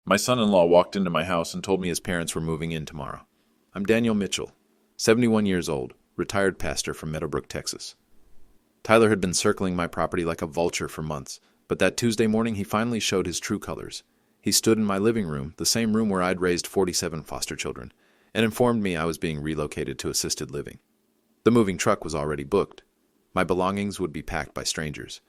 My son-in-law walked into my house and told me his parents were moving in tomorrow. I'm Daniel Mitchell, 71 years old, retired pastor from Meadowbrook, Texas. Tyler had been circling my property like a vulture for months, but that Tuesday morning he finally showed his true colors. He stood in my living room, the same room where I'd raised 47 foster children, and informed me I was being relocated to assisted living. The moving truck was already booked. My belongings would be packed by strangers.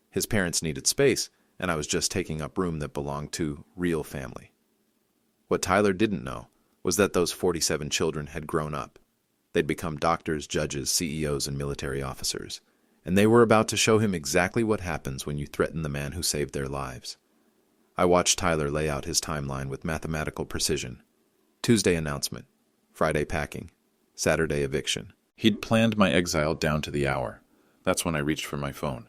His parents needed space, and I was just taking up room that belonged to real family. What Tyler didn't know was that those 47 children had grown up. They'd become doctors, judges, CEOs, and military officers, and they were about to show him exactly what happens when you threaten the man who saved their lives. I watched Tyler lay out his timeline with mathematical precision. Tuesday announcement, Friday packing, Saturday eviction. He'd planned my exile down to the hour. That's when I reached for my phone.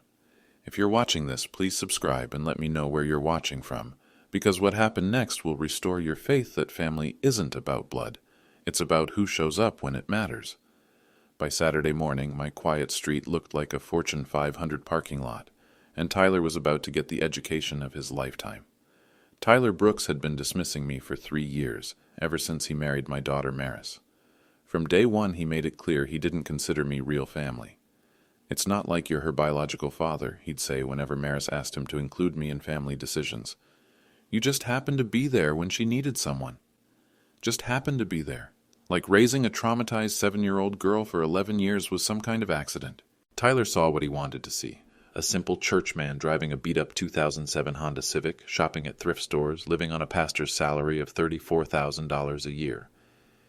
If you're watching this, please subscribe and let me know where you're watching from, because what happened next will restore your faith that family isn't about blood. It's about who shows up when it matters. By Saturday morning, my quiet street looked like a Fortune 500 parking lot, and Tyler was about to get the education of his lifetime. Tyler Brooks had been dismissing me for 3 years, ever since he married my daughter Maris. From day one, he made it clear he didn't consider me real family. "It's not like you're her biological father," he'd say whenever Maris asked him to include me in family decisions. "You just happened to be there when she needed someone. Just happened to be there. Like raising a traumatized 7-year-old girl for 11 years was some kind of accident." Tyler saw what he wanted to see. A simple churchman driving a beat-up 2007 Honda Civic, shopping at thrift stores, living on a pastor's salary of $34,000 a year.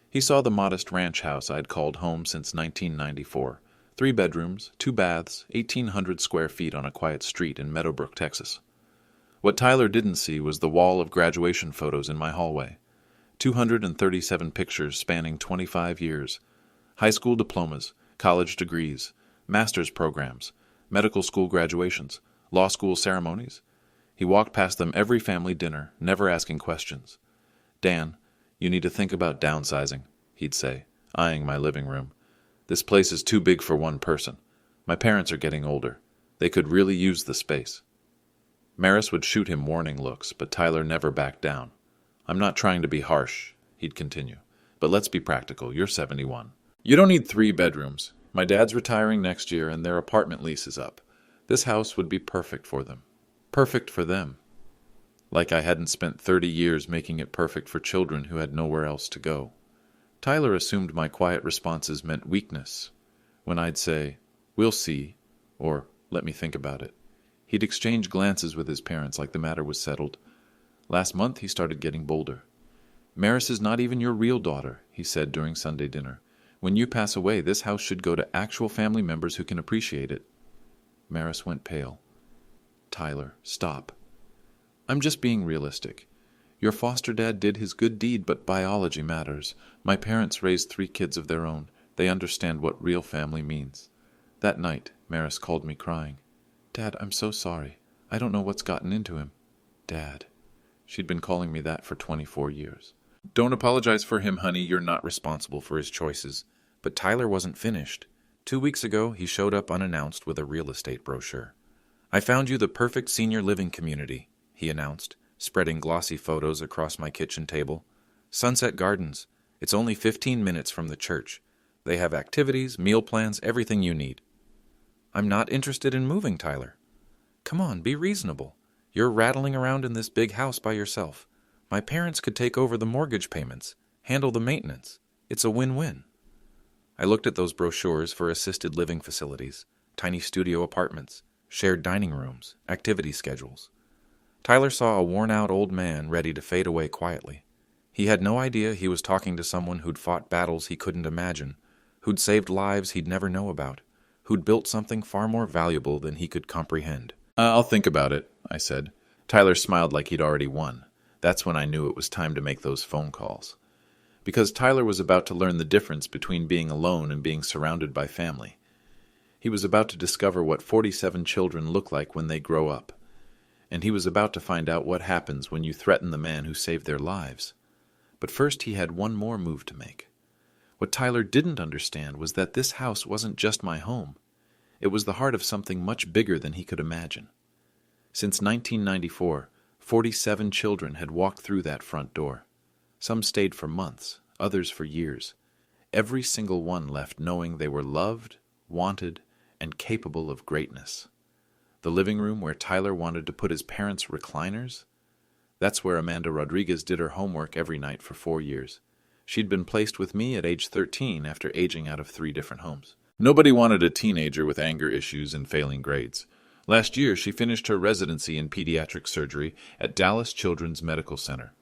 He saw the modest ranch house I'd called home since 1994. 3 bedrooms, 2 baths, 1,800 square feet on a quiet street in Meadowbrook, Texas. What Tyler didn't see was the wall of graduation photos in my hallway. 237 pictures spanning 25 years. High school diplomas, college degrees, master's programs, medical school graduations, law school ceremonies. He walked past them every family dinner, never asking questions. "Dan, you need to think about downsizing," he'd say, eyeing my living room. "This place is too big for one person. My parents are getting older. They could really use the space." Maris would shoot him warning looks, but Tyler never backed down. "I'm not trying to be harsh," he'd continue, "but let's be practical. You're 71. You don't need 3 bedrooms. My dad's retiring next year and their apartment lease is up. This house would be perfect for them. Perfect for them." Like I hadn't spent 30 years making it perfect for children who had nowhere else to go. Tyler assumed my quiet responses meant weakness. When I'd say, "We'll see," or "Let me think about it," he'd exchange glances with his parents like the matter was settled. Last month he started getting bolder. "Maris is not even your real daughter," he said during Sunday dinner. "When you pass away, this house should go to actual family members who can appreciate it." Maris went pale. "Tyler, stop. I'm just being realistic. Your foster dad did his good deed, but biology matters. My parents raised 3 kids of their own. They understand what real family means." That night, Maris called me crying. "Dad, I'm so sorry. I don't know what's gotten into him." Dad. She'd been calling me that for 24 years. "Don't apologize for him, honey. You're not responsible for his choices." But Tyler wasn't finished. 2 weeks ago, he showed up unannounced with a real estate brochure. "I found you the perfect senior living community," he announced, spreading glossy photos across my kitchen table. "Sunset Gardens. It's only 15 minutes from the church. They have activities, meal plans, everything you need." "I'm not interested in moving, Tyler." "Come on, be reasonable. You're rattling around in this big house by yourself. My parents could take over the mortgage payments, handle the maintenance. It's a win-win." I looked at those brochures for assisted living facilities, tiny studio apartments, shared dining rooms, activity schedules. Tyler saw a worn-out old man ready to fade away quietly. He had no idea he was talking to someone who'd fought battles he couldn't imagine, who'd saved lives he'd never know about, who'd built something far more valuable than he could comprehend. "I'll think about it," I said. Tyler smiled like he'd already won. That's when I knew it was time to make those phone calls. Because Tyler was about to learn the difference between being alone and being surrounded by family. He was about to discover what 47 children look like when they grow up. And he was about to find out what happens when you threaten the man who saved their lives. But first he had one more move to make. What Tyler didn't understand was that this house wasn't just my home. It was the heart of something much bigger than he could imagine. Since 1994, 47 children had walked through that front door. Some stayed for months, others for years. Every single one left knowing they were loved, wanted, and capable of greatness. The living room where Tyler wanted to put his parents' recliners? That's where Amanda Rodriguez did her homework every night for 4 years. She'd been placed with me at age 13 after aging out of 3 different homes. Nobody wanted a teenager with anger issues and failing grades. Last year, she finished her residency in pediatric surgery at Dallas Children's Medical Center.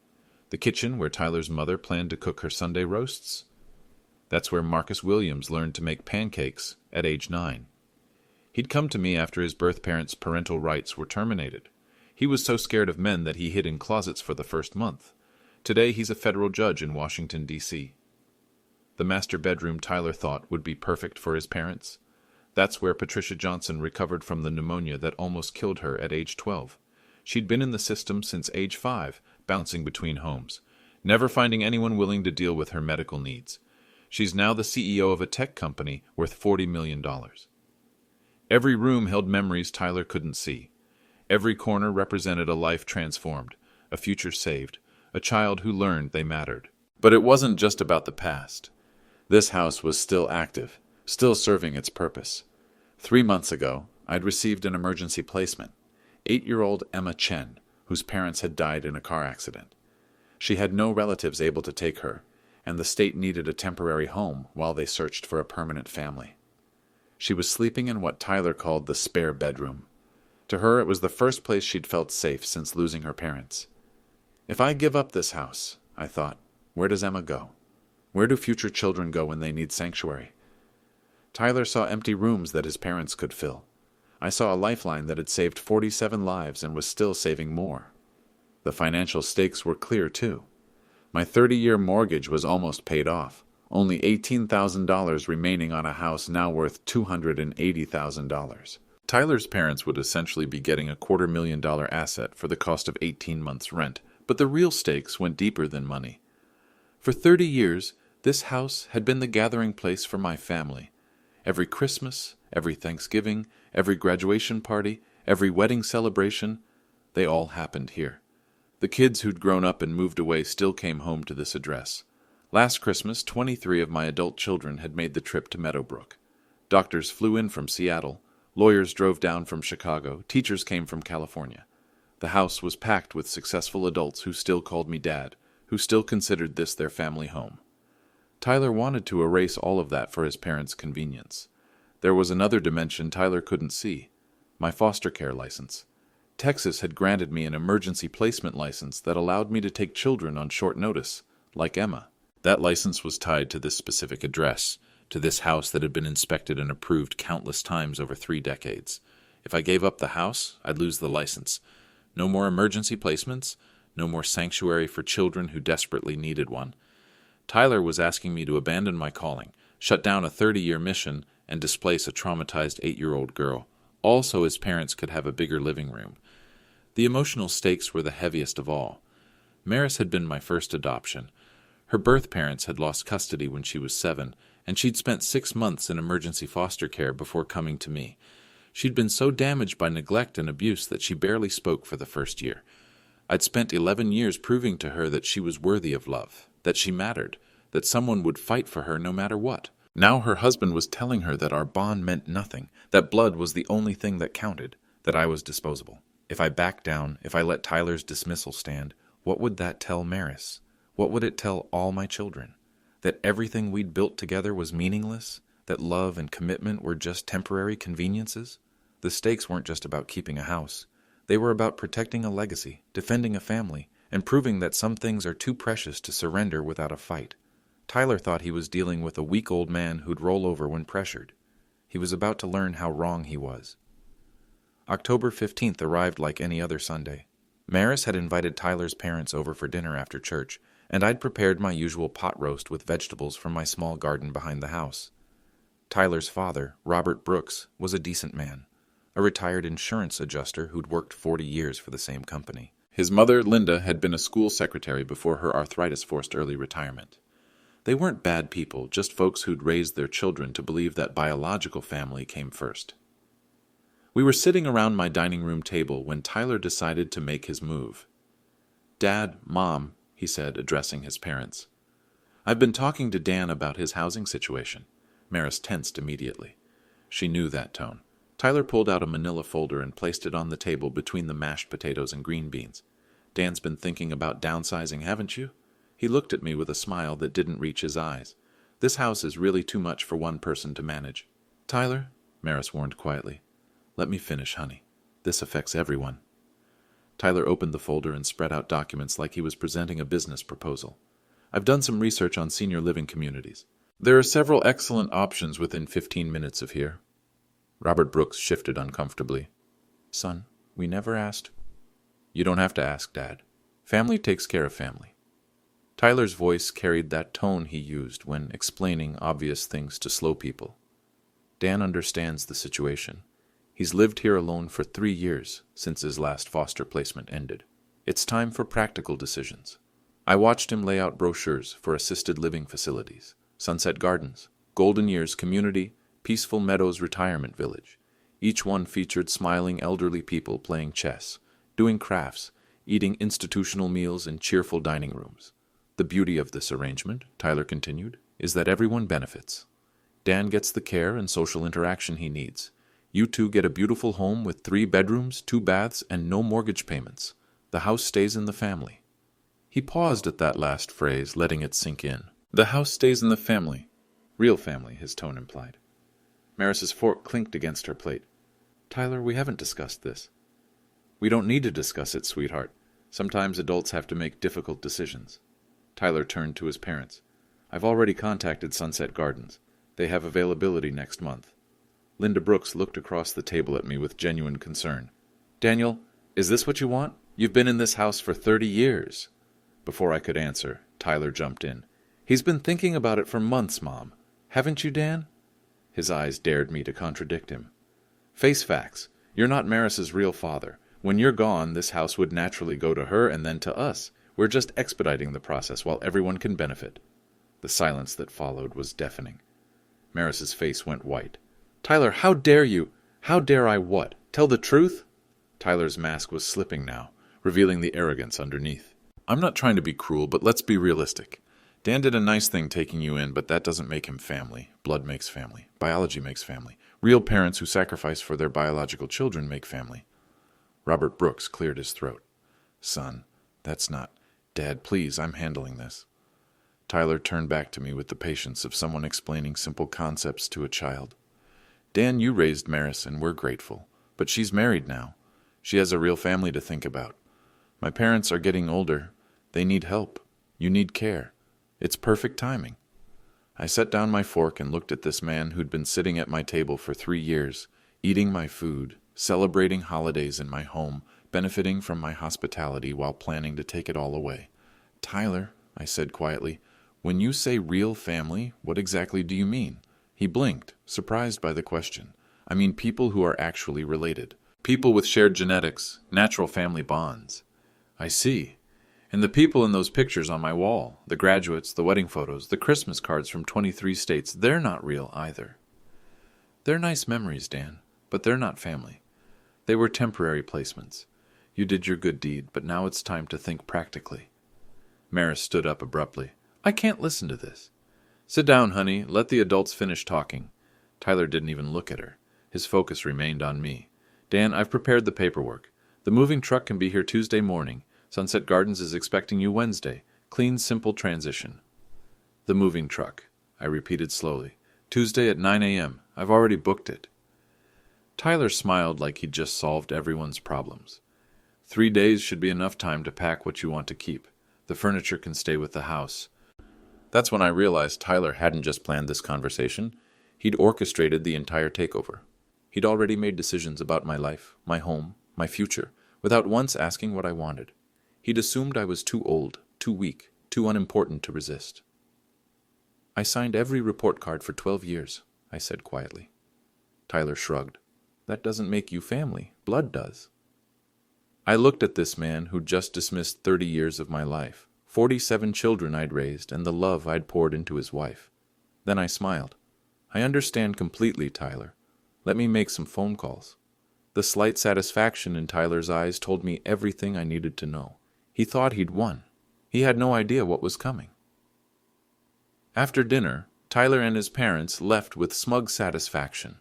The kitchen where Tyler's mother planned to cook her Sunday roasts? That's where Marcus Williams learned to make pancakes at age 9. He'd come to me after his birth parents' parental rights were terminated. He was so scared of men that he hid in closets for the first month. Today, he's a federal judge in Washington, D.C. The master bedroom Tyler thought would be perfect for his parents? That's where Patricia Johnson recovered from the pneumonia that almost killed her at age 12. She'd been in the system since age 5, bouncing between homes, never finding anyone willing to deal with her medical needs. She's now the CEO of a tech company worth $40 million. Every room held memories Tyler couldn't see. Every corner represented a life transformed, a future saved, a child who learned they mattered. But it wasn't just about the past. This house was still active, still serving its purpose. 3 months ago, I'd received an emergency placement. 8-year-old Emma Chen, whose parents had died in a car accident. She had no relatives able to take her, and the state needed a temporary home while they searched for a permanent family. She was sleeping in what Tyler called the spare bedroom. To her, it was the first place she'd felt safe since losing her parents. If I give up this house, I thought, where does Emma go? Where do future children go when they need sanctuary? Tyler saw empty rooms that his parents could fill. I saw a lifeline that had saved 47 lives and was still saving more. The financial stakes were clear, too. My 30-year mortgage was almost paid off, only $18,000 remaining on a house now worth $280,000. Tyler's parents would essentially be getting a $250,000 asset for the cost of 18 months' rent, but the real stakes went deeper than money. For 30 years, this house had been the gathering place for my family. Every Christmas, every Thanksgiving, every graduation party, every wedding celebration, they all happened here. The kids who'd grown up and moved away still came home to this address. Last Christmas, 23 of my adult children had made the trip to Meadowbrook. Doctors flew in from Seattle. Lawyers drove down from Chicago. Teachers came from California. The house was packed with successful adults who still called me Dad, who still considered this their family home. Tyler wanted to erase all of that for his parents' convenience. There was another dimension Tyler couldn't see: my foster care license. Texas had granted me an emergency placement license that allowed me to take children on short notice, like Emma. That license was tied to this specific address, to this house that had been inspected and approved countless times over 3 decades. If I gave up the house, I'd lose the license. No more emergency placements, no more sanctuary for children who desperately needed one. Tyler was asking me to abandon my calling, shut down a 30-year mission, and displace a traumatized 8-year-old girl, all so his parents could have a bigger living room. The emotional stakes were the heaviest of all. Maris had been my first adoption. Her birth parents had lost custody when she was 7, and she'd spent 6 months in emergency foster care before coming to me. She'd been so damaged by neglect and abuse that she barely spoke for the first year. I'd spent 11 years proving to her that she was worthy of love, that she mattered, that someone would fight for her no matter what. Now her husband was telling her that our bond meant nothing, that blood was the only thing that counted, that I was disposable. If I backed down, if I let Tyler's dismissal stand, what would that tell Maris? What would it tell all my children? That everything we'd built together was meaningless? That love and commitment were just temporary conveniences? The stakes weren't just about keeping a house. They were about protecting a legacy, defending a family, and proving that some things are too precious to surrender without a fight. Tyler thought he was dealing with a weak old man who'd roll over when pressured. He was about to learn how wrong he was. October 15th arrived like any other Sunday. Maris had invited Tyler's parents over for dinner after church, and I'd prepared my usual pot roast with vegetables from my small garden behind the house. Tyler's father, Robert Brooks, was a decent man, a retired insurance adjuster who'd worked 40 years for the same company. His mother, Linda, had been a school secretary before her arthritis forced early retirement. They weren't bad people, just folks who'd raised their children to believe that biological family came first. We were sitting around my dining room table when Tyler decided to make his move. Dad, Mom, he said, addressing his parents. I've been talking to Dan about his housing situation. Maris tensed immediately. She knew that tone. Tyler pulled out a manila folder and placed it on the table between the mashed potatoes and green beans. Dan's been thinking about downsizing, haven't you? He looked at me with a smile that didn't reach his eyes. This house is really too much for one person to manage. Tyler, Maris warned quietly, let me finish, honey. This affects everyone. Tyler opened the folder and spread out documents like he was presenting a business proposal. I've done some research on senior living communities. There are several excellent options within 15 minutes of here. Robert Brooks shifted uncomfortably. Son, we never asked. You don't have to ask, Dad. Family takes care of family. Tyler's voice carried that tone he used when explaining obvious things to slow people. Dan understands the situation. He's lived here alone for 3 years since his last foster placement ended. It's time for practical decisions. I watched him lay out brochures for assisted living facilities, Sunset Gardens, Golden Years Community, Peaceful Meadows Retirement Village. Each one featured smiling elderly people playing chess, doing crafts, eating institutional meals in cheerful dining rooms. The beauty of this arrangement, Tyler continued, is that everyone benefits. Dan gets the care and social interaction he needs. You two get a beautiful home with 3 bedrooms, 2 baths, and no mortgage payments. The house stays in the family. He paused at that last phrase, letting it sink in. The house stays in the family. Real family, his tone implied. Maris's fork clinked against her plate. Tyler, we haven't discussed this. We don't need to discuss it, sweetheart. Sometimes adults have to make difficult decisions. Tyler turned to his parents. I've already contacted Sunset Gardens. They have availability next month. Linda Brooks looked across the table at me with genuine concern. Daniel, is this what you want? You've been in this house for 30 years. Before I could answer, Tyler jumped in. He's been thinking about it for months, Mom. Haven't you, Dan? His eyes dared me to contradict him. Face facts. You're not Maris's real father. When you're gone, this house would naturally go to her and then to us. We're just expediting the process while everyone can benefit. The silence that followed was deafening. Maris's face went white. Tyler, how dare you? How dare I what? Tell the truth? Tyler's mask was slipping now, revealing the arrogance underneath. I'm not trying to be cruel, but let's be realistic. Dan did a nice thing taking you in, but that doesn't make him family. Blood makes family. Biology makes family. Real parents who sacrifice for their biological children make family. Robert Brooks cleared his throat. Son, that's not... Dad, please, I'm handling this. Tyler turned back to me with the patience of someone explaining simple concepts to a child. Dan, you raised Maris, and we're grateful. But she's married now. She has a real family to think about. My parents are getting older. They need help. You need care. It's perfect timing. I set down my fork and looked at this man who'd been sitting at my table for 3 years, eating my food, celebrating holidays in my home, benefiting from my hospitality while planning to take it all away. Tyler, I said quietly, when you say real family, what exactly do you mean? He blinked, surprised by the question. I mean people who are actually related. People with shared genetics, natural family bonds. I see. And the people in those pictures on my wall, the graduates, the wedding photos, the Christmas cards from 23 states, they're not real either. They're nice memories, Dan, but they're not family. They were temporary placements. You did your good deed, but now it's time to think practically. Maris stood up abruptly. I can't listen to this. Sit down, honey. Let the adults finish talking. Tyler didn't even look at her. His focus remained on me. Dan, I've prepared the paperwork. The moving truck can be here Tuesday morning. Sunset Gardens is expecting you Wednesday. Clean, simple transition. The moving truck, I repeated slowly. Tuesday at 9 a.m. I've already booked it. Tyler smiled like he'd just solved everyone's problems. 3 days should be enough time to pack what you want to keep. The furniture can stay with the house. That's when I realized Tyler hadn't just planned this conversation. He'd orchestrated the entire takeover. He'd already made decisions about my life, my home, my future, without once asking what I wanted. He'd assumed I was too old, too weak, too unimportant to resist. I signed every report card for 12 years, I said quietly. Tyler shrugged. That doesn't make you family. Blood does. I looked at this man who'd just dismissed 30 years of my life, 47 children I'd raised, and the love I'd poured into his wife. Then I smiled. I understand completely, Tyler. Let me make some phone calls. The slight satisfaction in Tyler's eyes told me everything I needed to know. He thought he'd won. He had no idea what was coming. After dinner, Tyler and his parents left with smug satisfaction.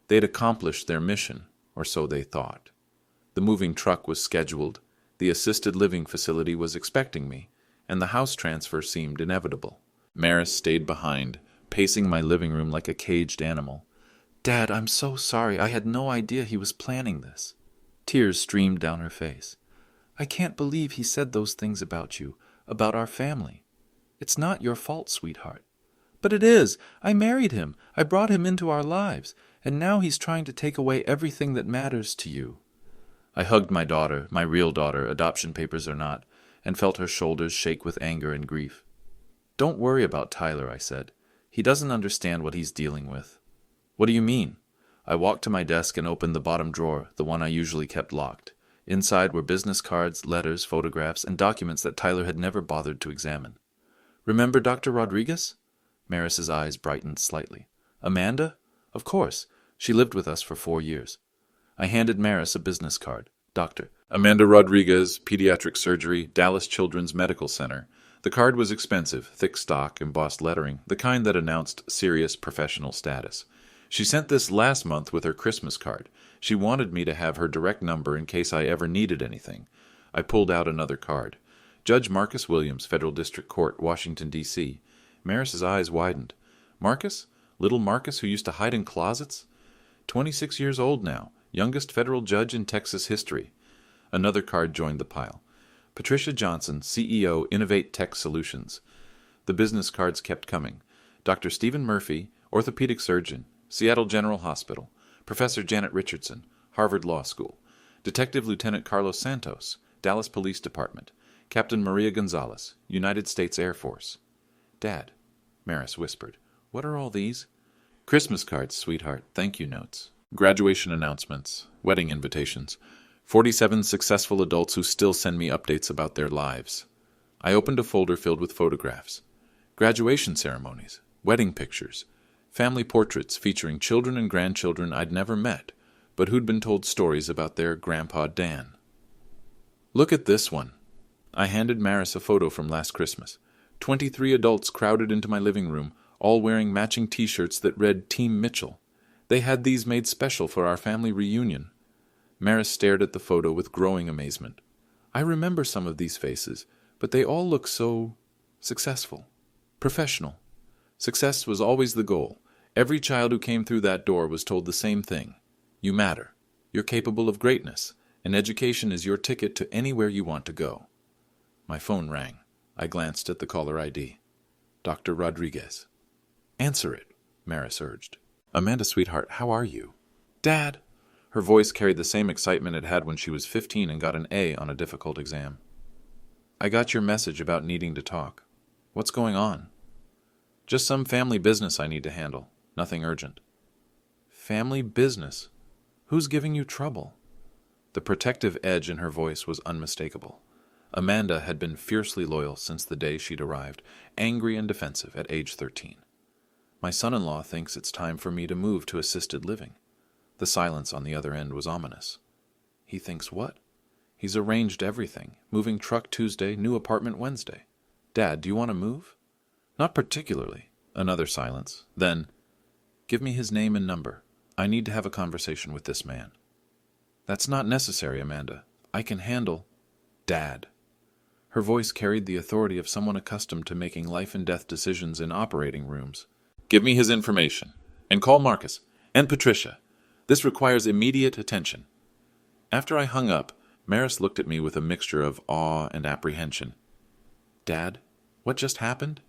They'd accomplished their mission, or so they thought. The moving truck was scheduled, the assisted living facility was expecting me, and the house transfer seemed inevitable. Maris stayed behind, pacing my living room like a caged animal. "Dad, I'm so sorry. I had no idea he was planning this." Tears streamed down her face. "I can't believe he said those things about you, about our family. It's not your fault, sweetheart." "But it is. I married him. I brought him into our lives, and now he's trying to take away everything that matters to you." I hugged my daughter, my real daughter, adoption papers or not, and felt her shoulders shake with anger and grief. "Don't worry about Tyler," I said. "He doesn't understand what he's dealing with." "What do you mean?" I walked to my desk and opened the bottom drawer, the one I usually kept locked. Inside were business cards, letters, photographs, and documents that Tyler had never bothered to examine. "Remember Dr. Rodriguez?" Maris's eyes brightened slightly. "Amanda? Of course. She lived with us for 4 years." I handed Maris a business card. "Dr. Amanda Rodriguez, Pediatric Surgery, Dallas Children's Medical Center." The card was expensive, thick stock, embossed lettering, the kind that announced serious professional status. She sent this last month with her Christmas card. She wanted me to have her direct number in case I ever needed anything. I pulled out another card. "Judge Marcus Williams, Federal District Court, Washington, D.C. Maris's eyes widened. "Marcus? Little Marcus who used to hide in closets? 26 years old now, youngest federal judge in Texas history." Another card joined the pile. "Patricia Johnson, CEO, Innovate Tech Solutions." The business cards kept coming. "Dr. Stephen Murphy, orthopedic surgeon, Seattle General Hospital. Professor Janet Richardson, Harvard Law School. Detective Lieutenant Carlos Santos, Dallas Police Department. Captain Maria Gonzalez, United States Air Force." "Dad," Maris whispered, "what are all these?" "Christmas cards, sweetheart, thank you notes. Graduation announcements, wedding invitations. 47 successful adults who still send me updates about their lives." I opened a folder filled with photographs. Graduation ceremonies, wedding pictures, family portraits featuring children and grandchildren I'd never met, but who'd been told stories about their Grandpa Dan. "Look at this one." I handed Maris a photo from last Christmas. 23 adults crowded into my living room, all wearing matching t-shirts that read Team Mitchell. They had these made special for our family reunion. Maris stared at the photo with growing amazement. "I remember some of these faces, but they all look so successful, professional." Success was always the goal. Every child who came through that door was told the same thing. You matter. You're capable of greatness, and education is your ticket to anywhere you want to go. My phone rang. I glanced at the caller ID. "Dr. Rodriguez." "Answer it," Maris urged. "Amanda, sweetheart, how are you?" "Dad." Her voice carried the same excitement it had when she was 15 and got an A on a difficult exam. "I got your message about needing to talk. What's going on?" "Just some family business I need to handle. Nothing urgent." "Family business? Who's giving you trouble?" The protective edge in her voice was unmistakable. Amanda had been fiercely loyal since the day she'd arrived, angry and defensive at age 13. "My son-in-law thinks it's time for me to move to assisted living." The silence on the other end was ominous. "He thinks what?" "He's arranged everything. Moving truck Tuesday, new apartment Wednesday." "Dad, do you want to move?" "Not particularly." Another silence. Then, "Give me his name and number. I need to have a conversation with this man." "That's not necessary, Amanda. I can handle—" "Dad." Her voice carried the authority of someone accustomed to making life-and-death decisions in operating rooms. "Give me his information. And call Marcus. And Patricia. This requires immediate attention." After I hung up, Maris looked at me with a mixture of awe and apprehension. "Dad, what just happened?"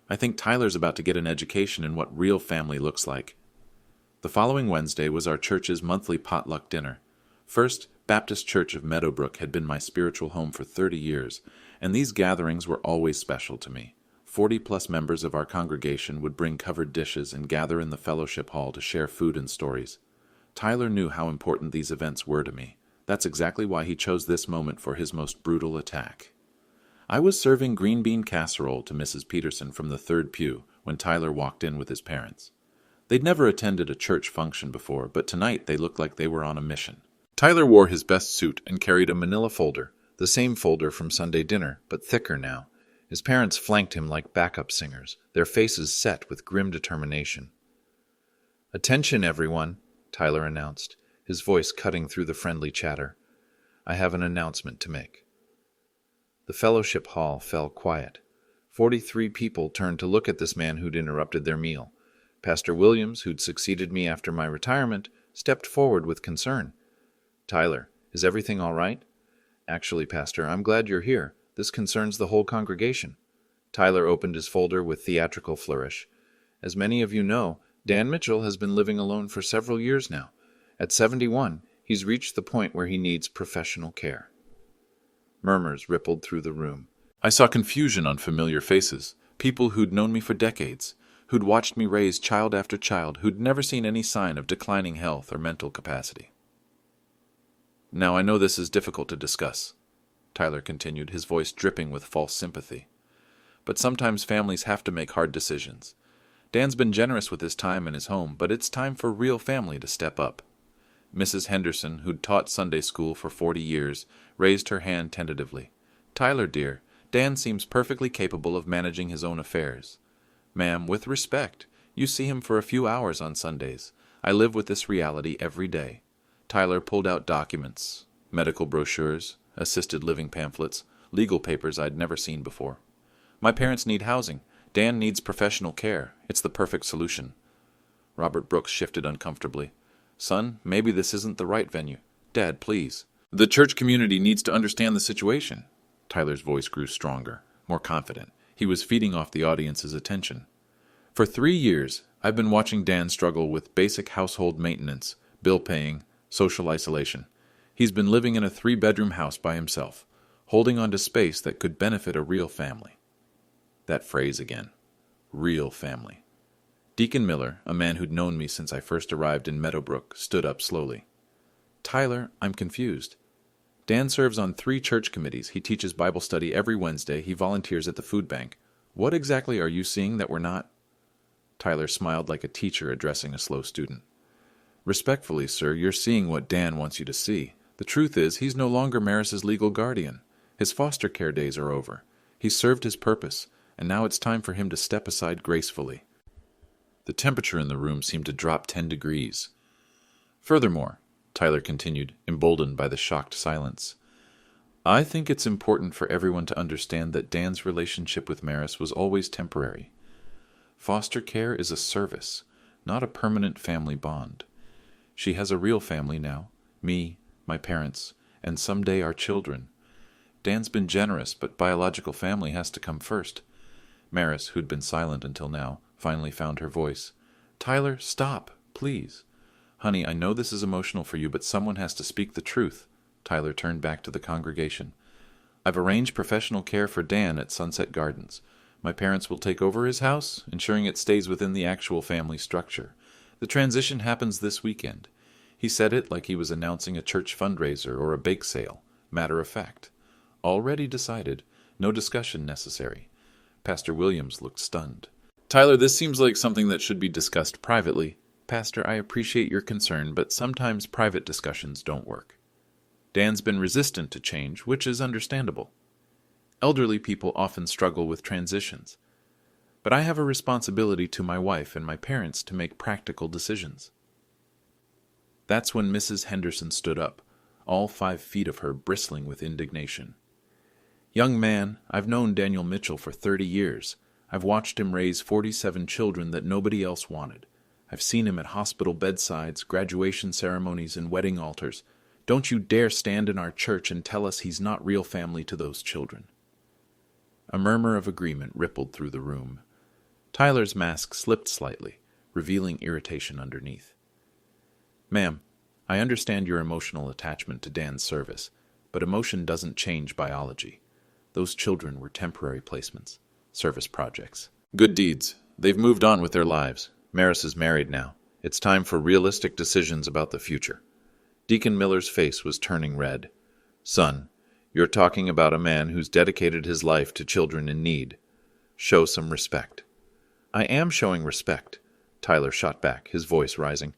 "I think Tyler's about to get an education in what real family looks like." The following Wednesday was our church's monthly potluck dinner. First Baptist Church of Meadowbrook had been my spiritual home for 30 years, and these gatherings were always special to me. 40-plus members of our congregation would bring covered dishes and gather in the fellowship hall to share food and stories. Tyler knew how important these events were to me. That's exactly why he chose this moment for his most brutal attack. I was serving green bean casserole to Mrs. Peterson from the third pew when Tyler walked in with his parents. They'd never attended a church function before, but tonight they looked like they were on a mission. Tyler wore his best suit and carried a manila folder, The same folder from Sunday dinner, but thicker now. His parents flanked him like backup singers, their faces set with grim determination. "Attention, everyone," Tyler announced, his voice cutting through the friendly chatter. "I have an announcement to make." The fellowship hall fell quiet. 43 people turned to look at this man who'd interrupted their meal. Pastor Williams, who'd succeeded me after my retirement, stepped forward with concern. "Tyler, is everything all right?" "Actually, Pastor, I'm glad you're here. This concerns the whole congregation." Tyler opened his folder with theatrical flourish. "As many of you know, Dan Mitchell has been living alone for several years now. At 71, he's reached the point where he needs professional care." Murmurs rippled through the room. I saw confusion on familiar faces, people who'd known me for decades, who'd watched me raise child after child, who'd never seen any sign of declining health or mental capacity. "Now, I know this is difficult to discuss," Tyler continued, his voice dripping with false sympathy. "But sometimes families have to make hard decisions. Dan's been generous with his time and his home, but it's time for real family to step up." Mrs. Henderson, who'd taught Sunday school for 40 years, raised her hand tentatively. "Tyler, dear, Dan seems perfectly capable of managing his own affairs." "Ma'am, with respect, you see him for a few hours on Sundays. I live with this reality every day." Tyler pulled out documents, medical brochures, assisted living pamphlets, legal papers I'd never seen before. "My parents need housing. Dan needs professional care. It's the perfect solution." Robert Brooks shifted uncomfortably. "Son, maybe this isn't the right venue." "Dad, please." "The church community needs to understand the situation." Tyler's voice grew stronger, more confident. He was feeding off the audience's attention. "For 3 years, I've been watching Dan struggle with basic household maintenance, bill paying, social isolation. He's been living in a 3-bedroom house by himself, holding on to space that could benefit a real family." That phrase again. Real family. Deacon Miller, a man who'd known me since I first arrived in Meadowbrook, stood up slowly. "Tyler, I'm confused. Dan serves on 3 church committees. He teaches Bible study every Wednesday. He volunteers at the food bank. What exactly are you seeing that we're not?" Tyler smiled like a teacher addressing a slow student. "Respectfully, sir, you're seeing what Dan wants you to see. The truth is, he's no longer Maris's legal guardian. His foster care days are over. He's served his purpose, and now it's time for him to step aside gracefully." The temperature in the room seemed to drop 10 degrees. "Furthermore," Tyler continued, emboldened by the shocked silence, "I think it's important for everyone to understand that Dan's relationship with Maris was always temporary. Foster care is a service, not a permanent family bond. She has a real family now, me, my parents, and someday our children. Dan's been generous, but biological family has to come first." Maris, who'd been silent until now, finally found her voice. "Tyler, stop, please. Honey, I know this is emotional for you, but someone has to speak the truth." Tyler turned back to the congregation. "I've arranged professional care for Dan at Sunset Gardens. My parents will take over his house, ensuring it stays within the actual family structure. The transition happens this weekend." He said it like he was announcing a church fundraiser or a bake sale. Matter of fact. Already decided. No discussion necessary. Pastor Williams looked stunned. "Tyler, this seems like something that should be discussed privately." "Pastor, I appreciate your concern, but sometimes private discussions don't work. Dan's been resistant to change, which is understandable. Elderly people often struggle with transitions. But I have a responsibility to my wife and my parents to make practical decisions." That's when Mrs. Henderson stood up, all 5 feet of her bristling with indignation. "Young man, I've known Daniel Mitchell for 30 years. I've watched him raise 47 children that nobody else wanted. I've seen him at hospital bedsides, graduation ceremonies, and wedding altars. Don't you dare stand in our church and tell us he's not real family to those children." A murmur of agreement rippled through the room. Tyler's mask slipped slightly, revealing irritation underneath. "Ma'am, I understand your emotional attachment to Dan's service, but emotion doesn't change biology. Those children were temporary placements, service projects. Good deeds. They've moved on with their lives. Maris is married now. It's time for realistic decisions about the future." Deacon Miller's face was turning red. "Son, you're talking about a man who's dedicated his life to children in need. Show some respect." "I am showing respect," Tyler shot back, his voice rising.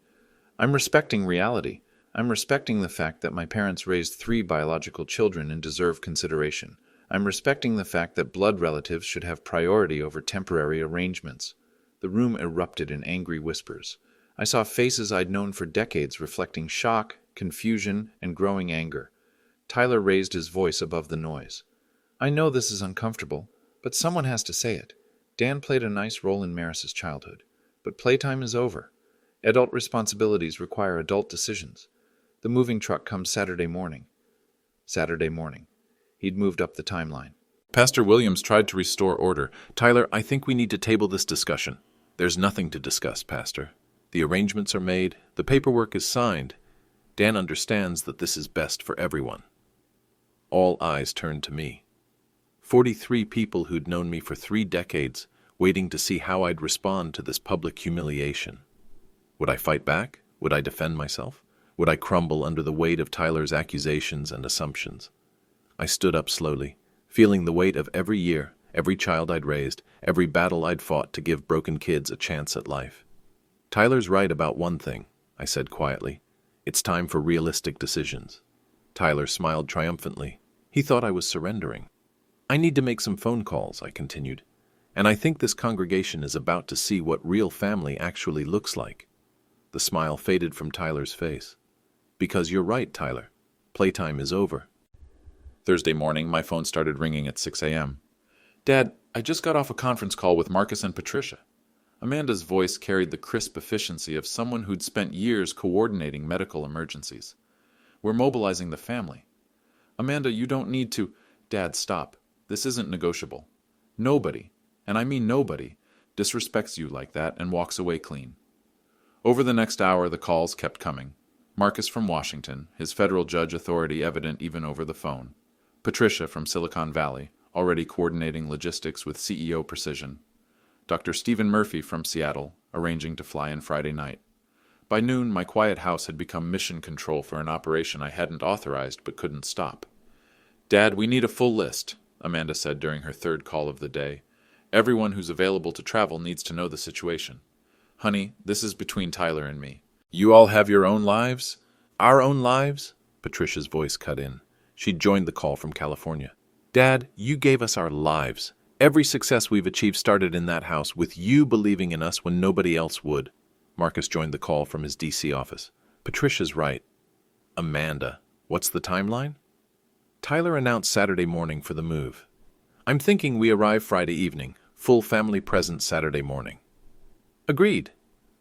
"I'm respecting reality. I'm respecting the fact that my parents raised 3 biological children and deserve consideration. I'm respecting the fact that blood relatives should have priority over temporary arrangements. The room erupted in angry whispers. I saw faces I'd known for decades reflecting shock, confusion, and growing anger. Tyler raised his voice above the noise. I know this is uncomfortable, but someone has to say it. Dan played a nice role in Maris's childhood, but playtime is over. Adult responsibilities require adult decisions. The moving truck comes Saturday morning. Saturday morning. He'd moved up the timeline. Pastor Williams tried to restore order. Tyler, I think we need to table this discussion. There's nothing to discuss, Pastor. The arrangements are made. The paperwork is signed. Dan understands that this is best for everyone. All eyes turned to me. 43 people who'd known me for 3 decades, waiting to see how I'd respond to this public humiliation. Would I fight back? Would I defend myself? Would I crumble under the weight of Tyler's accusations and assumptions? I stood up slowly, feeling the weight of every year, every child I'd raised, every battle I'd fought to give broken kids a chance at life. Tyler's right about one thing, I said quietly. It's time for realistic decisions. Tyler smiled triumphantly. He thought I was surrendering. I need to make some phone calls, I continued. And I think this congregation is about to see what real family actually looks like. The smile faded from Tyler's face. Because you're right, Tyler. Playtime is over. Thursday morning, my phone started ringing at 6 a.m. Dad, I just got off a conference call with Marcus and Patricia. Amanda's voice carried the crisp efficiency of someone who'd spent years coordinating medical emergencies. We're mobilizing the family. Amanda, you don't need to... Dad, stop. This isn't negotiable. Nobody, and I mean nobody, disrespects you like that and walks away clean. Over the next hour, the calls kept coming. Marcus from Washington, his federal judge authority evident even over the phone. Patricia from Silicon Valley, already coordinating logistics with CEO precision. Dr. Stephen Murphy from Seattle, arranging to fly in Friday night. By noon, my quiet house had become mission control for an operation I hadn't authorized but couldn't stop. Dad, we need a full list, Amanda said during her 3rd call of the day. Everyone who's available to travel needs to know the situation. Honey, this is between Tyler and me. You all have your own lives? Our own lives? Patricia's voice cut in. She'd joined the call from California. Dad, you gave us our lives. Every success we've achieved started in that house with you believing in us when nobody else would. Marcus joined the call from his D.C. office. Patricia's right. Amanda, what's the timeline? Tyler announced Saturday morning for the move. I'm thinking we arrive Friday evening, full family present Saturday morning. Agreed.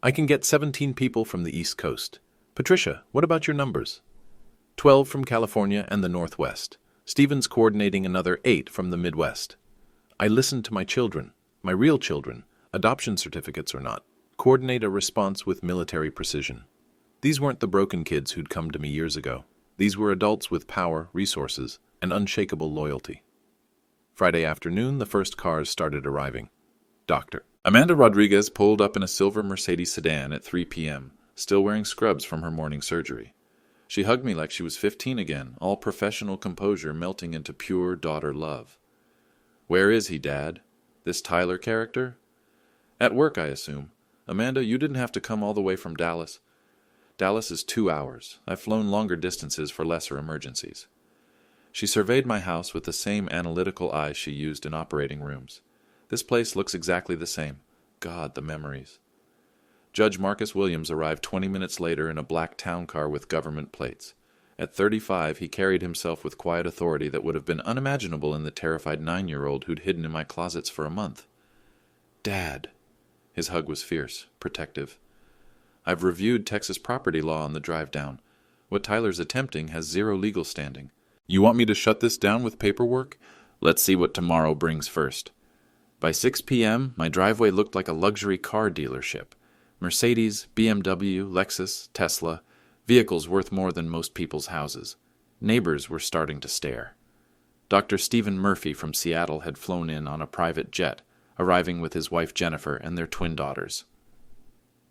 I can get 17 people from the East Coast. Patricia, what about your numbers? 12 from California and the Northwest. Stephen's coordinating another 8 from the Midwest. I listened to my children, my real children, adoption certificates or not, coordinate a response with military precision. These weren't the broken kids who'd come to me years ago. These were adults with power, resources, and unshakable loyalty. Friday afternoon, the first cars started arriving. Doctor. Amanda Rodriguez pulled up in a silver Mercedes sedan at 3 p.m., still wearing scrubs from her morning surgery. She hugged me like she was 15 again, all professional composure melting into pure daughter love. Where is he, Dad? This Tyler character? At work, I assume. Amanda, you didn't have to come all the way from Dallas. Dallas is 2 hours. I've flown longer distances for lesser emergencies. She surveyed my house with the same analytical eyes she used in operating rooms. This place looks exactly the same. God, the memories. Judge Marcus Williams arrived 20 minutes later in a black town car with government plates. At 35, he carried himself with quiet authority that would have been unimaginable in the terrified 9-year-old who'd hidden in my closets for a month. Dad. His hug was fierce, protective. I've reviewed Texas property law on the drive down. What Tyler's attempting has zero legal standing. You want me to shut this down with paperwork? Let's see what tomorrow brings first. By 6 p.m., my driveway looked like a luxury car dealership. Mercedes, BMW, Lexus, Tesla, vehicles worth more than most people's houses. Neighbors were starting to stare. Dr. Stephen Murphy from Seattle had flown in on a private jet, arriving with his wife Jennifer and their twin daughters.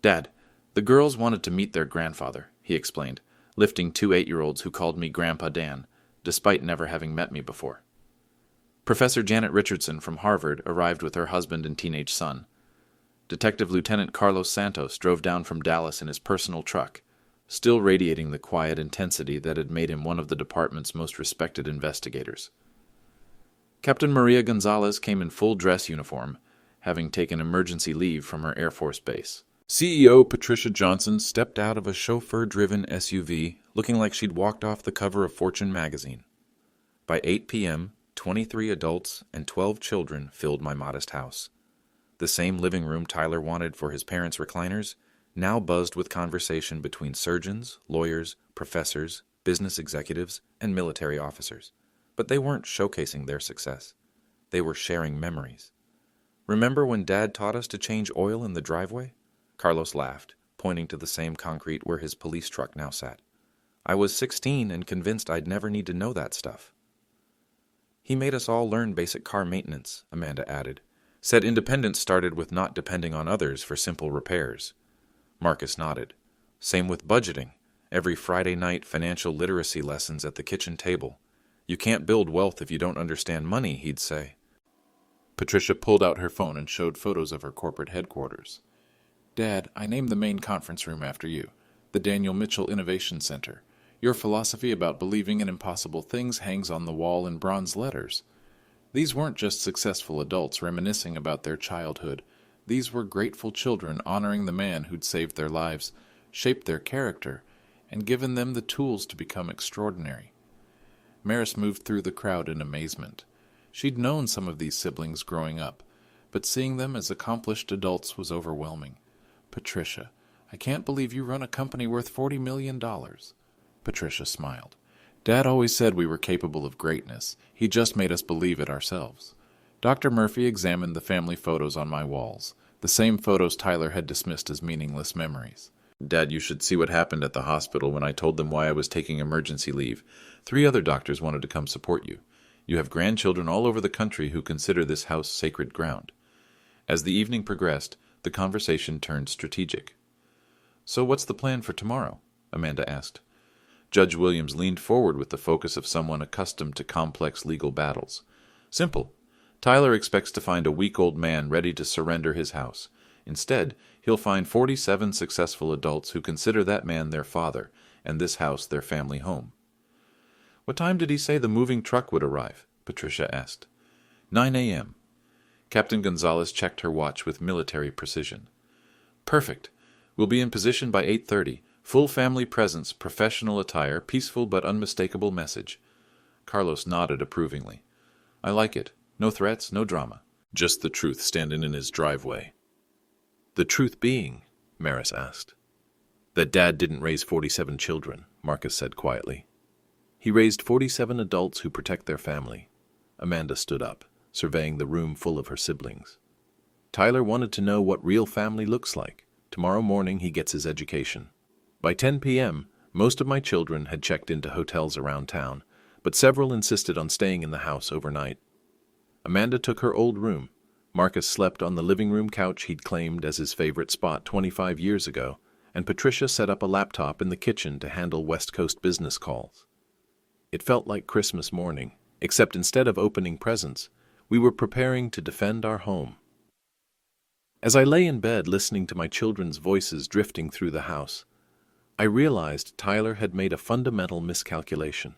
Dad, the girls wanted to meet their grandfather, he explained, lifting 2 8-year-olds who called me Grandpa Dan, despite never having met me before. Professor Janet Richardson from Harvard arrived with her husband and teenage son. Detective Lieutenant Carlos Santos drove down from Dallas in his personal truck. still radiating the quiet intensity that had made him one of the department's most respected investigators. Captain Maria Gonzalez came in full dress uniform, having taken emergency leave from her Air Force base. CEO Patricia Johnson stepped out of a chauffeur-driven SUV, looking like she'd walked off the cover of Fortune magazine. By 8 p.m., 23 adults and 12 children filled my modest house. The same living room Tyler wanted for his parents' recliners now buzzed with conversation between surgeons, lawyers, professors, business executives, and military officers. But they weren't showcasing their success. They were sharing memories. Remember when Dad taught us to change oil in the driveway? Carlos laughed, pointing to the same concrete where his police truck now sat. I was 16 and convinced I'd never need to know that stuff. He made us all learn basic car maintenance, Amanda added. Said independence started with not depending on others for simple repairs. Marcus nodded. Same with budgeting. Every Friday night financial literacy lessons at the kitchen table. You can't build wealth if you don't understand money, he'd say. Patricia pulled out her phone and showed photos of her corporate headquarters. Dad, I named the main conference room after you, the Daniel Mitchell Innovation Center. Your philosophy about believing in impossible things hangs on the wall in bronze letters. These weren't just successful adults reminiscing about their childhood. These were grateful children honoring the man who'd saved their lives, shaped their character, and given them the tools to become extraordinary. Maris moved through the crowd in amazement. She'd known some of these siblings growing up, but seeing them as accomplished adults was overwhelming. Patricia, I can't believe you run a company worth $40 million. Patricia smiled. Dad always said we were capable of greatness. He just made us believe it ourselves. Dr. Murphy examined the family photos on my walls, the same photos Tyler had dismissed as meaningless memories. Dad, you should see what happened at the hospital when I told them why I was taking emergency leave. 3 other doctors wanted to come support you. You have grandchildren all over the country who consider this house sacred ground. As the evening progressed, the conversation turned strategic. So what's the plan for tomorrow? Amanda asked. Judge Williams leaned forward with the focus of someone accustomed to complex legal battles. Simple. Tyler expects to find a week-old man ready to surrender his house. Instead, he'll find 47 successful adults who consider that man their father and this house their family home. What time did he say the moving truck would arrive? Patricia asked. 9 a.m. Captain Gonzalez checked her watch with military precision. Perfect. We'll be in position by 8:30. Full family presence, professional attire, peaceful but unmistakable message. Carlos nodded approvingly. I like it. No threats, no drama. Just the truth standing in his driveway. The truth being, Maris asked. That Dad didn't raise 47 children, Marcus said quietly. He raised 47 adults who protect their family. Amanda stood up, surveying the room full of her siblings. Tyler wanted to know what real family looks like. Tomorrow morning he gets his education. By 10 p.m., most of my children had checked into hotels around town, but several insisted on staying in the house overnight. Amanda took her old room. Marcus slept on the living room couch he'd claimed as his favorite spot 25 years ago, and Patricia set up a laptop in the kitchen to handle West Coast business calls. It felt like Christmas morning, except instead of opening presents, we were preparing to defend our home. As I lay in bed listening to my children's voices drifting through the house, I realized Tyler had made a fundamental miscalculation.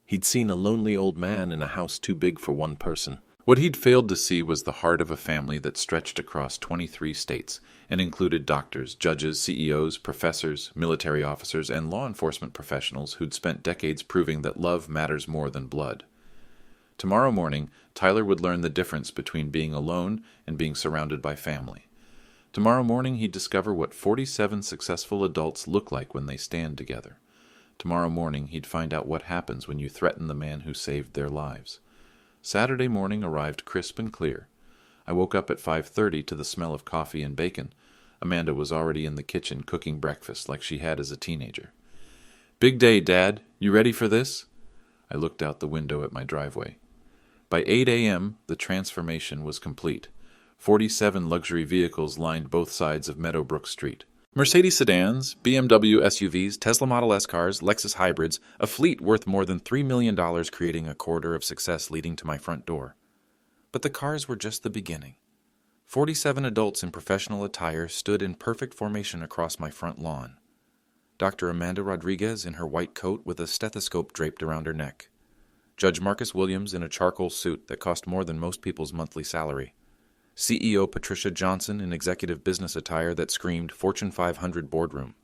He'd seen a lonely old man in a house too big for one person. What he'd failed to see was the heart of a family that stretched across 23 states and included doctors, judges, CEOs, professors, military officers, and law enforcement professionals who'd spent decades proving that love matters more than blood. Tomorrow morning, Tyler would learn the difference between being alone and being surrounded by family. Tomorrow morning, he'd discover what 47 successful adults look like when they stand together. Tomorrow morning, he'd find out what happens when you threaten the man who saved their lives. Saturday morning arrived crisp and clear. I woke up at 5:30 to the smell of coffee and bacon. Amanda was already in the kitchen cooking breakfast like she had as a teenager. Big day, Dad. You ready for this? I looked out the window at my driveway. By 8 a.m., the transformation was complete. 47 luxury vehicles lined both sides of Meadowbrook Street. Mercedes sedans, BMW SUVs, Tesla Model S cars, Lexus hybrids, a fleet worth more than $3 million creating a corridor of success leading to my front door. But the cars were just the beginning. 47 adults in professional attire stood in perfect formation across my front lawn. Dr. Amanda Rodriguez in her white coat with a stethoscope draped around her neck. Judge Marcus Williams in a charcoal suit that cost more than most people's monthly salary. CEO Patricia Johnson in executive business attire that screamed Fortune 500 boardroom.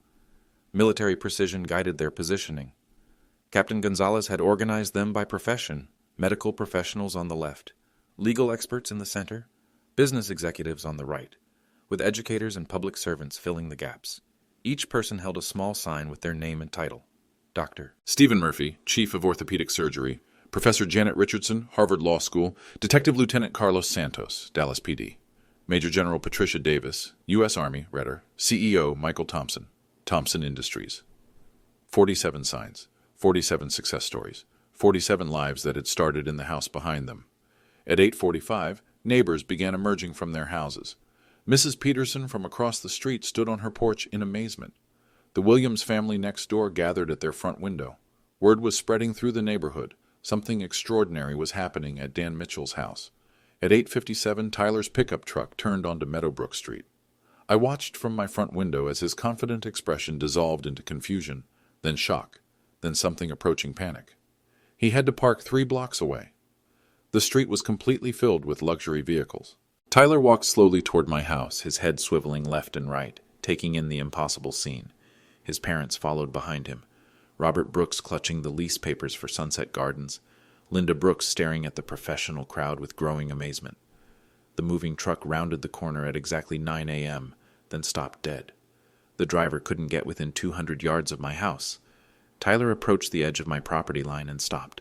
Military precision guided their positioning. Captain Gonzalez had organized them by profession, medical professionals on the left, legal experts in the center, business executives on the right, with educators and public servants filling the gaps. Each person held a small sign with their name and title. Dr. Stephen Murphy, Chief of Orthopedic Surgery. Professor Janet Richardson, Harvard Law School. Detective Lieutenant Carlos Santos, Dallas PD. Major General Patricia Davis, U.S. Army, Redder. CEO Michael Thompson, Thompson Industries. 47 signs, 47 success stories, 47 lives that had started in the house behind them. At 8:45, neighbors began emerging from their houses. Mrs. Peterson from across the street stood on her porch in amazement. The Williams family next door gathered at their front window. Word was spreading through the neighborhood. Something extraordinary was happening at Dan Mitchell's house. At 8:57, Tyler's pickup truck turned onto Meadowbrook Street. I watched from my front window as his confident expression dissolved into confusion, then shock, then something approaching panic. He had to park 3 blocks away. The street was completely filled with luxury vehicles. Tyler walked slowly toward my house, his head swiveling left and right, taking in the impossible scene. His parents followed behind him. Robert Brooks clutching the lease papers for Sunset Gardens. Linda Brooks staring at the professional crowd with growing amazement. The moving truck rounded the corner at exactly 9 a.m., then stopped dead. The driver couldn't get within 200 yards of my house. Tyler approached the edge of my property line and stopped.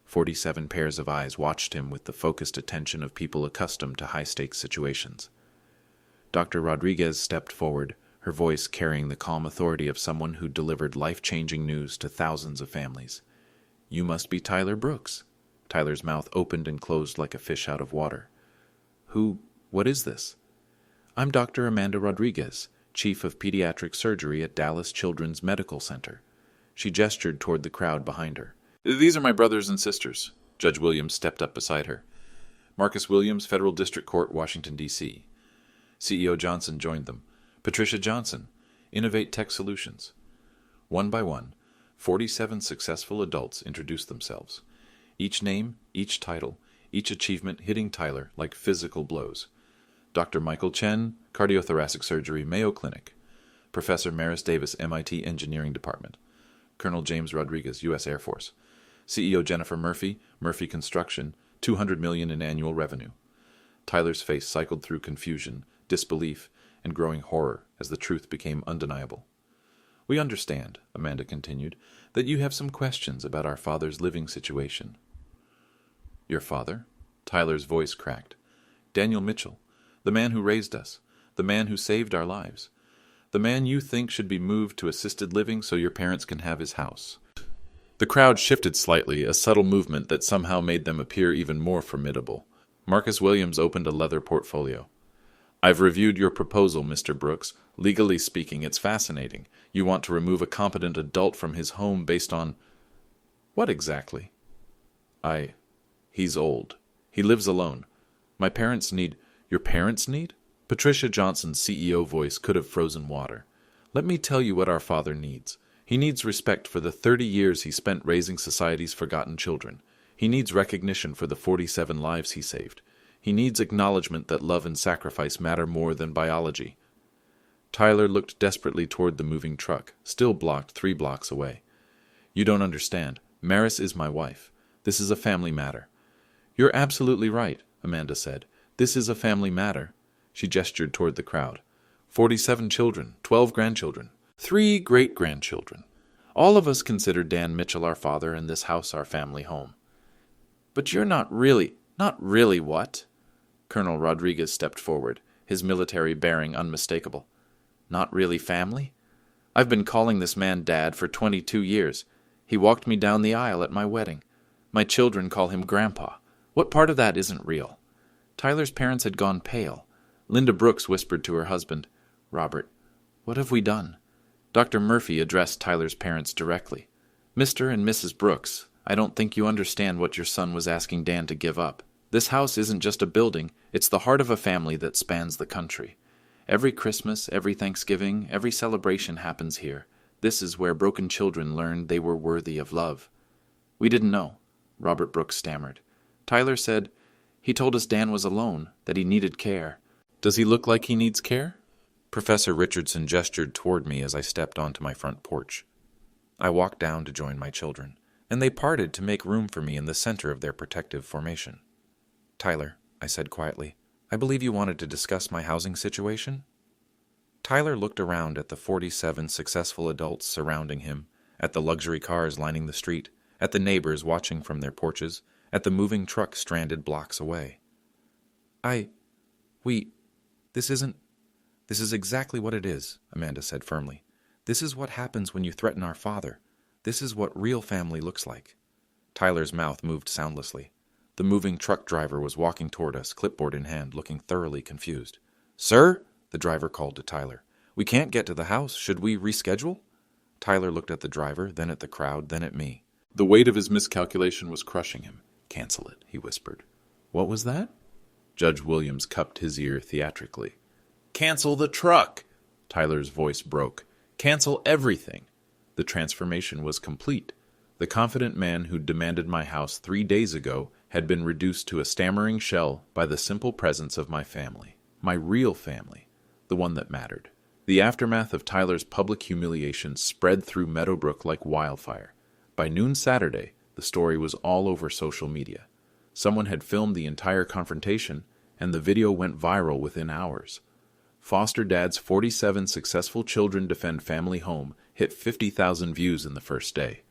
47 pairs of eyes watched him with the focused attention of people accustomed to high-stakes situations. Dr. Rodriguez stepped forward, her voice carrying the calm authority of someone who delivered life-changing news to thousands of families. "You must be Tyler Brooks." Tyler's mouth opened and closed like a fish out of water. What is this?" "I'm Dr. Amanda Rodriguez, Chief of Pediatric Surgery at Dallas Children's Medical Center." She gestured toward the crowd behind her. "These are my brothers and sisters." Judge Williams stepped up beside her. Marcus Williams, Federal District Court, Washington, D.C. CEO Johnson joined them. Patricia Johnson, Innovate Tech Solutions. One by one, 47 successful adults introduced themselves. Each name, each title, each achievement hitting Tyler like physical blows. Dr. Michael Chen, Cardiothoracic Surgery, Mayo Clinic. Professor Maris Davis, MIT Engineering Department. Colonel James Rodriguez, U.S. Air Force. CEO Jennifer Murphy, Murphy Construction, $200 million in annual revenue. Tyler's face cycled through confusion, disbelief, and growing horror as the truth became undeniable. "We understand," Amanda continued, "that you have some questions about our father's living situation." "Your father?" Tyler's voice cracked. "Daniel Mitchell, the man who raised us, the man who saved our lives, the man you think should be moved to assisted living so your parents can have his house." The crowd shifted slightly, a subtle movement that somehow made them appear even more formidable. Marcus Williams opened a leather portfolio. "I've reviewed your proposal, Mr. Brooks. Legally speaking, it's fascinating. You want to remove a competent adult from his home based on—" "What exactly?" He's old. He lives alone. My parents need—" "Your parents need?" Patricia Johnson's CEO voice could have frozen water. "Let me tell you what our father needs. He needs respect for the 30 years he spent raising society's forgotten children. He needs recognition for the 47 lives he saved. He needs acknowledgement that love and sacrifice matter more than biology." Tyler looked desperately toward the moving truck, still blocked 3 blocks away. "You don't understand. Maris is my wife. This is a family matter." "You're absolutely right," Amanda said. "This is a family matter." She gestured toward the crowd. 47 children, 12 grandchildren, 3 great-grandchildren. All of us consider Dan Mitchell our father and this house our family home. "But you're not really what?" Colonel Rodriguez stepped forward, his military bearing unmistakable. "Not really family? I've been calling this man Dad for 22 years. He walked me down the aisle at my wedding. My children call him Grandpa. What part of that isn't real?" Tyler's parents had gone pale. Linda Brooks whispered to her husband, "Robert, what have we done?" Dr. Murphy addressed Tyler's parents directly. "Mr. and Mrs. Brooks, I don't think you understand what your son was asking Dan to give up. This house isn't just a building, it's the heart of a family that spans the country. Every Christmas, every Thanksgiving, every celebration happens here. This is where broken children learned they were worthy of love. We didn't know, Robert Brooks stammered. Tyler said, he told us Dan was alone, that he needed care. Does he look like he needs care? Professor Richardson gestured toward me as I stepped onto my front porch. I walked down to join my children, and they parted to make room for me in the center of their protective formation. Tyler, I said quietly, I believe you wanted to discuss my housing situation? Tyler looked around at the 47 successful adults surrounding him, at the luxury cars lining the street, at the neighbors watching from their porches, at the moving truck stranded blocks away. This is exactly what it is, Amanda said firmly. This is what happens when you threaten our father. This is what real family looks like. Tyler's mouth moved soundlessly. The moving truck driver was walking toward us, clipboard in hand, looking thoroughly confused. Sir, the driver called to Tyler. We can't get to the house. Should we reschedule? Tyler looked at the driver, then at the crowd, then at me. The weight of his miscalculation was crushing him. Cancel it, he whispered. What was that? Judge Williams cupped his ear theatrically. Cancel the truck! Tyler's voice broke. Cancel everything. The transformation was complete. The confident man who demanded my house 3 days ago had been reduced to a stammering shell by the simple presence of my family. My real family. The one that mattered. The aftermath of Tyler's public humiliation spread through Meadowbrook like wildfire. By noon Saturday, the story was all over social media. Someone had filmed the entire confrontation, and the video went viral within hours. Foster Dad's 47 successful children defend family home hit 50,000 views in the first day.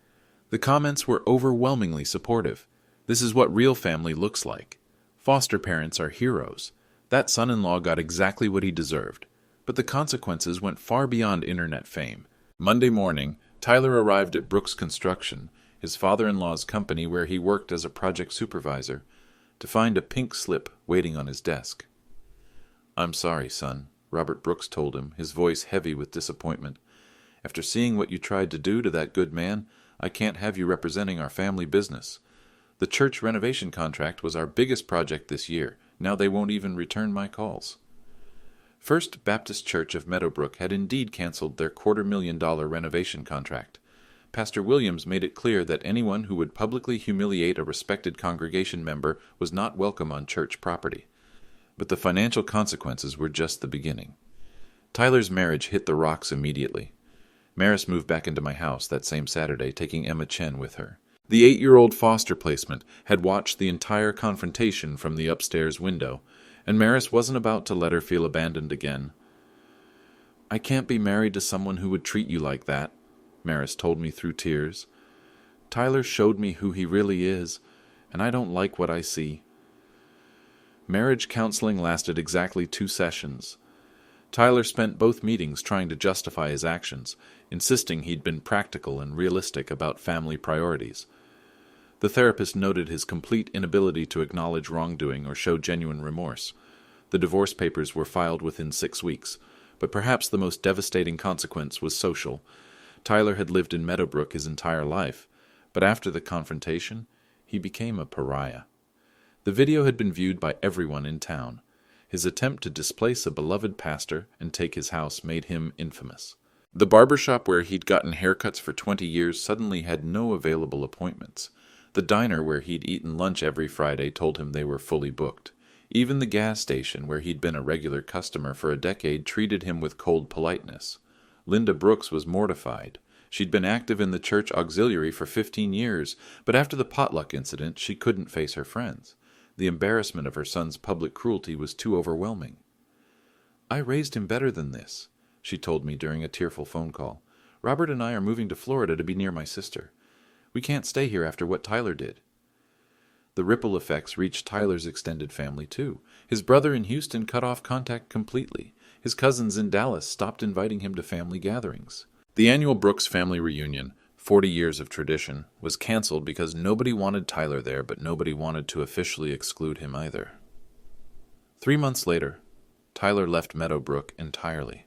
The comments were overwhelmingly supportive. This is what real family looks like. Foster parents are heroes. That son-in-law got exactly what he deserved. But the consequences went far beyond internet fame. Monday morning, Tyler arrived at Brooks Construction, his father-in-law's company where he worked as a project supervisor, to find a pink slip waiting on his desk. I'm sorry, son, Robert Brooks told him, his voice heavy with disappointment. After seeing what you tried to do to that good man, I can't have you representing our family business. The church renovation contract was our biggest project this year. Now they won't even return my calls. First Baptist Church of Meadowbrook had indeed canceled their $250,000 renovation contract. Pastor Williams made it clear that anyone who would publicly humiliate a respected congregation member was not welcome on church property. But the financial consequences were just the beginning. Tyler's marriage hit the rocks immediately. Maris moved back into my house that same Saturday, taking Emma Chen with her. The 8-year-old foster placement had watched the entire confrontation from the upstairs window, and Maris wasn't about to let her feel abandoned again. I can't be married to someone who would treat you like that, Maris told me through tears. Tyler showed me who he really is, and I don't like what I see. Marriage counseling lasted exactly 2 sessions. Tyler spent both meetings trying to justify his actions, insisting he'd been practical and realistic about family priorities. The therapist noted his complete inability to acknowledge wrongdoing or show genuine remorse. The divorce papers were filed within 6 weeks, but perhaps the most devastating consequence was social. Tyler had lived in Meadowbrook his entire life, but after the confrontation, he became a pariah. The video had been viewed by everyone in town. His attempt to displace a beloved pastor and take his house made him infamous. The barbershop where he'd gotten haircuts for 20 years suddenly had no available appointments. The diner where he'd eaten lunch every Friday told him they were fully booked. Even the gas station where he'd been a regular customer for a decade treated him with cold politeness. Linda Brooks was mortified. She'd been active in the church auxiliary for 15 years, but after the potluck incident, she couldn't face her friends. The embarrassment of her son's public cruelty was too overwhelming. I raised him better than this, she told me during a tearful phone call. Robert and I are moving to Florida to be near my sister. We can't stay here after what Tyler did. The ripple effects reached Tyler's extended family, too. His brother in Houston cut off contact completely. His cousins in Dallas stopped inviting him to family gatherings. The annual Brooks family reunion, 40 years of tradition, was canceled because nobody wanted Tyler there, but nobody wanted to officially exclude him either. 3 months later, Tyler left Meadowbrook entirely.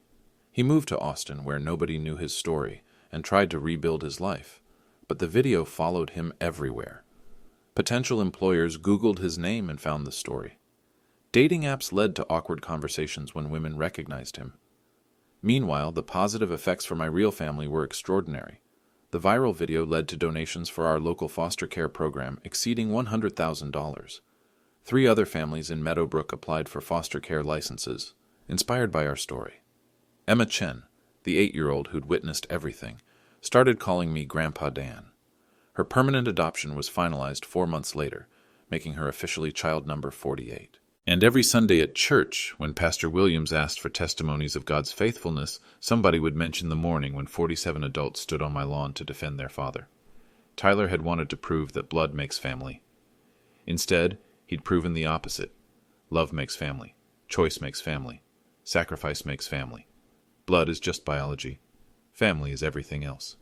He moved to Austin, where nobody knew his story, and tried to rebuild his life. But the video followed him everywhere. Potential employers Googled his name and found the story. Dating apps led to awkward conversations when women recognized him. Meanwhile, the positive effects for my real family were extraordinary. The viral video led to donations for our local foster care program exceeding $100,000. 3 other families in Meadowbrook applied for foster care licenses, inspired by our story. Emma Chen, the 8-year-old who'd witnessed everything, started calling me Grandpa Dan. Her permanent adoption was finalized 4 months later, making her officially child number 48. And every Sunday at church, when Pastor Williams asked for testimonies of God's faithfulness, somebody would mention the morning when 47 adults stood on my lawn to defend their father. Tyler had wanted to prove that blood makes family. Instead, he'd proven the opposite. Love makes family. Choice makes family. Sacrifice makes family. Blood is just biology. Family is everything else.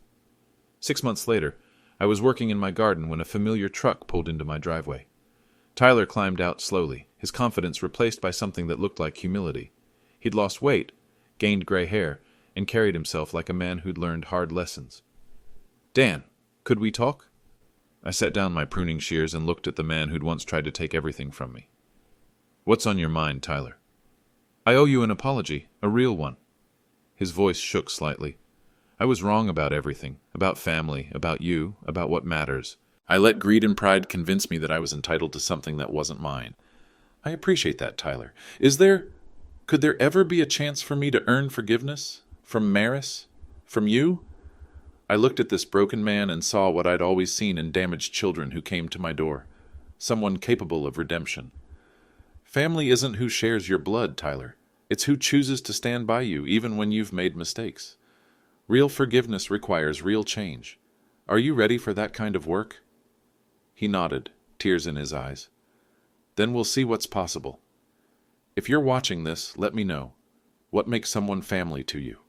6 months later, I was working in my garden when a familiar truck pulled into my driveway. Tyler climbed out slowly, his confidence replaced by something that looked like humility. He'd lost weight, gained gray hair, and carried himself like a man who'd learned hard lessons. "Dan, could we talk?" I set down my pruning shears and looked at the man who'd once tried to take everything from me. "What's on your mind, Tyler?" "I owe you an apology, a real one." His voice shook slightly. "I was wrong about everything, about family, about you, about what matters. I let greed and pride convince me that I was entitled to something that wasn't mine. I appreciate that, Tyler. Could there ever be a chance for me to earn forgiveness? From Maris? From you?" I looked at this broken man and saw what I'd always seen in damaged children who came to my door. Someone capable of redemption. Family isn't who shares your blood, Tyler. It's who chooses to stand by you, even when you've made mistakes. Real forgiveness requires real change. Are you ready for that kind of work? He nodded, tears in his eyes. Then we'll see what's possible. If you're watching this, let me know. What makes someone family to you?